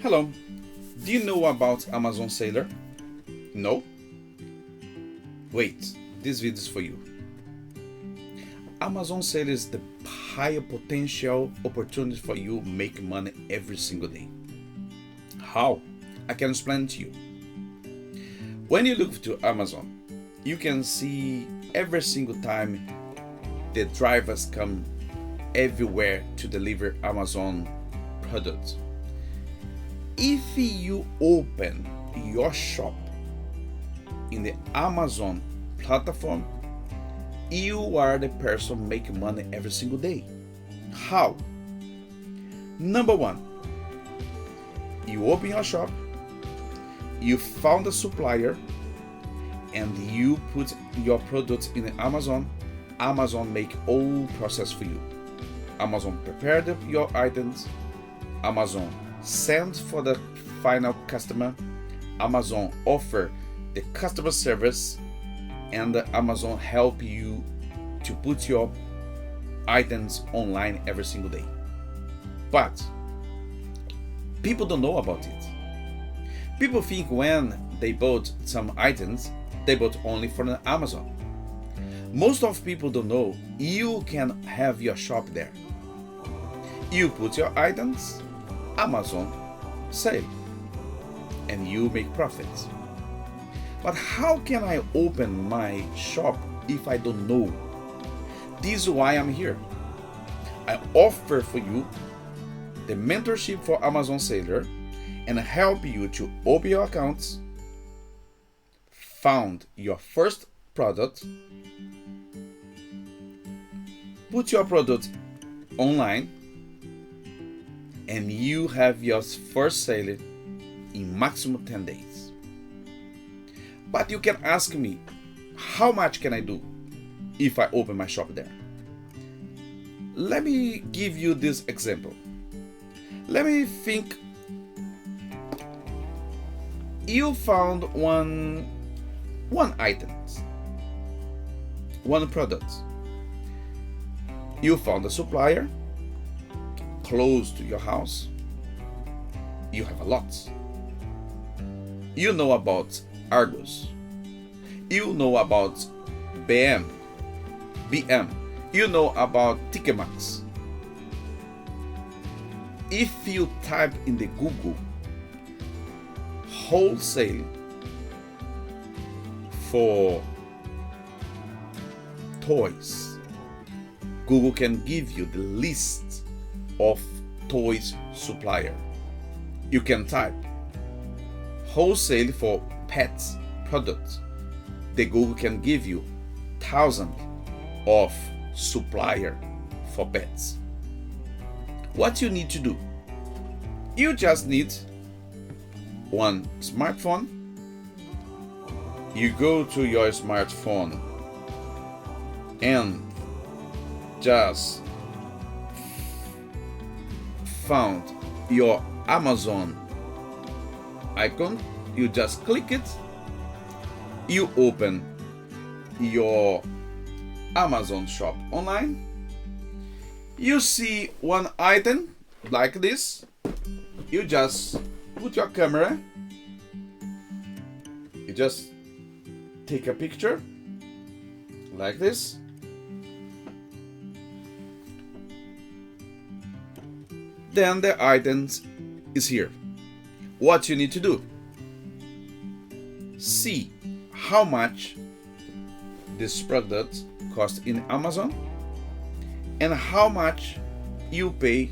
Hello, do you know about Amazon Seller? No? Wait, this video is for you. Amazon Seller is the higher potential opportunity for you to make money every single day. How? I can explain to you. When you look to Amazon, you can see every single time the drivers come everywhere to deliver Amazon products. If you open your shop in the Amazon platform, you are the person making money every single day. How? Number one, you open your shop, you found a supplier, and you put your products in Amazon. Amazon make all process for you. Amazon prepared your items. Amazon send for the final customer. Amazon offer the customer service, and Amazon help you to put your items online every single day. But people don't know about it. People think when they bought some items, they bought only from Amazon. Most of people don't know you can have your shop there. You put your items, Amazon sell, and you make profits. But how can I open my shop if I don't know? This is why I'm here. I offer for you the mentorship for Amazon Seller and help you to open your accounts, found your first product, put your product online, and you have your first sale in maximum 10 days. But you can ask me, how much can I do if I open my shop there? Let me give you this example. Let me think. You found one item, one product. You found a supplier close to your house. You have a lot. You know about Argos. You know about BM. You know about Ticketmax. If you type in the Google wholesale for toys, Google can give you the list of toys supplier. You can type wholesale for pets products. The Google can give you thousands of supplier for pets. What you need to do? You just need one smartphone. You go to your smartphone and just found your Amazon icon. You just click it. You open your Amazon shop online. You see one item like this. You just put your camera. You just take a picture like this. Then the items is here. What you need to do? See how much this product costs in Amazon and how much you pay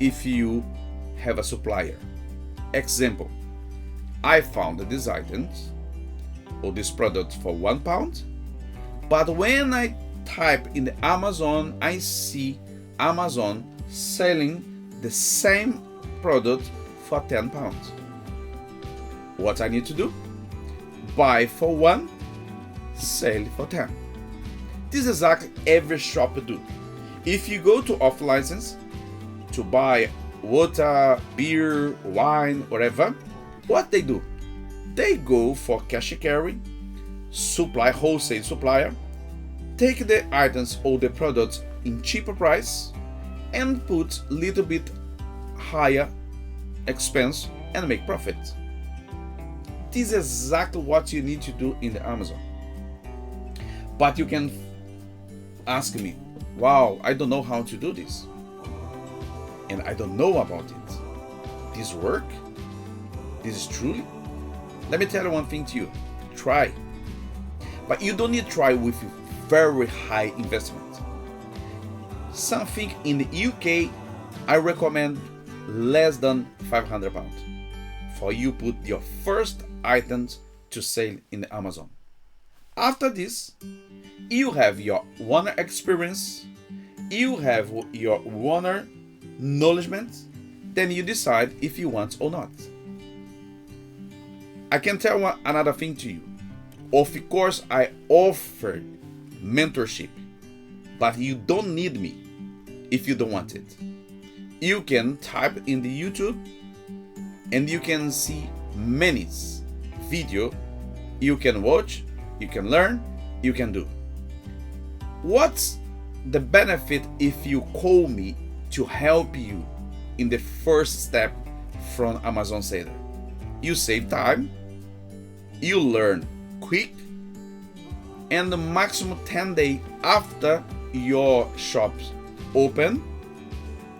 if you have a supplier. Example, I found this item or this product for £1, but when I type in the Amazon, I see Amazon selling the same product for £10. What I need to do? Buy for 1, sell for 10. This is exactly every shop do. If you go to off license to buy water, beer, wine, whatever, what they do? They go for cash and carry, wholesale supplier, take the items or the products in cheaper price and put little bit higher expense, and make profit. This is exactly what you need to do in the Amazon. But you can ask me, wow, I don't know how to do this. And I don't know about it. This work? This is truly? Let me tell you one thing to you. Try. But you don't need to try with very high investment. Something in the UK, I recommend less than £500 for you put your first items to sale in the Amazon. After this, you have your owner experience, you have your owner knowledgement, then you decide if you want or not. I can tell another thing to you. Of course, I offer mentorship, but you don't need me if you don't want it. You can type in the YouTube and you can see many video you can watch, you can learn, you can do. What's the benefit if you call me to help you in the first step from Amazon seller? You save time, you learn quick, and the maximum 10 days after your shops open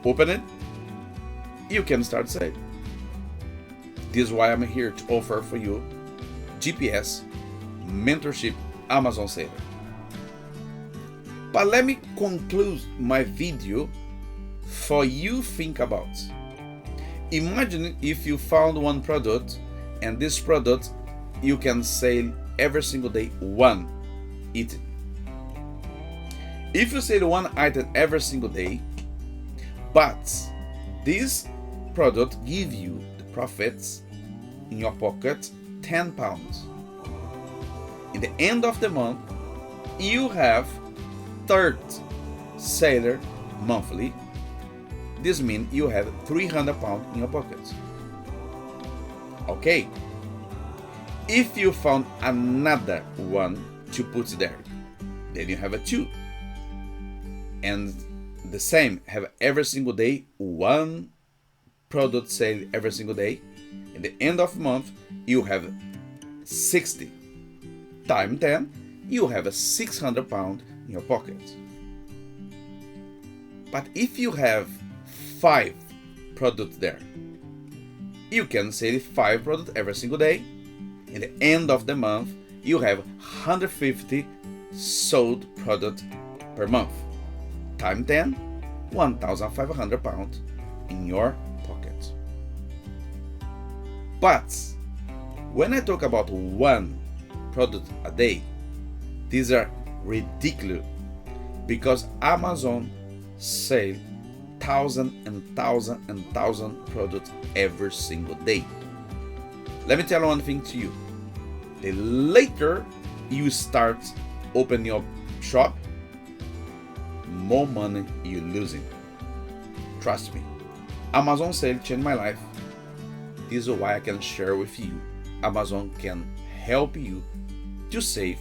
it, you can start saving. This is why I'm here to offer for you GPS, mentorship, Amazon seller. But let me conclude my video for you think about. Imagine if you found one product and this product you can sell every single day one item. If you sell one item every single day, but this product give you the profits in your pocket £10. In the end of the month, you have 30 seller monthly. This means you have £300 in your pocket. Okay. If you found another one to put there, then you have a 2. And the same, have every single day one product sale every single day. In the end of the month, you have 60 times 10, you have a £600 in your pocket. But if you have 5 products there, you can sell 5 products every single day. In the end of the month, you have 150 sold products per month. Time 10, £1,500 in your pocket. But when I talk about one product a day, these are ridiculous because Amazon sell thousand and thousand products every single day. Let me tell you one thing to you. The later you start open your shop, more money you're losing. Trust me. Amazon sale changed my life. This is why I can share with you. Amazon can help you to save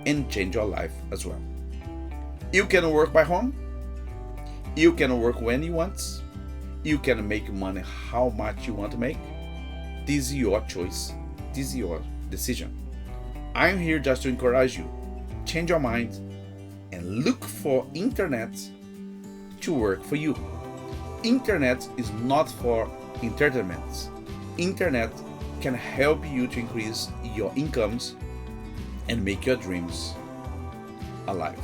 and change your life as well. You can work by home. You can work when you want. You can make money how much you want to make. This is your choice. This is your decision. I'm here just to encourage you. Change your mind and look for internet to work for you. Internet is not for entertainment. Internet can help you to increase your incomes and make your dreams alive.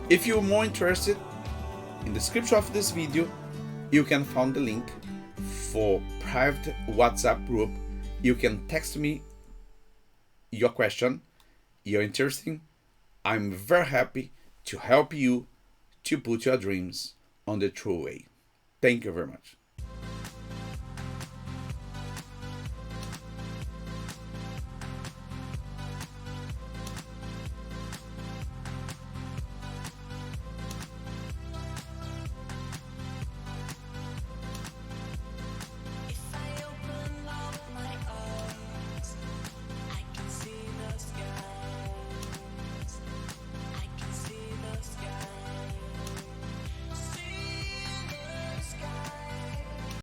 If you're more interested, in the description of this video, you can find the link for private WhatsApp group. You can text me your question, you're interested. I'm very happy to help you to put your dreams on the true way. Thank you very much.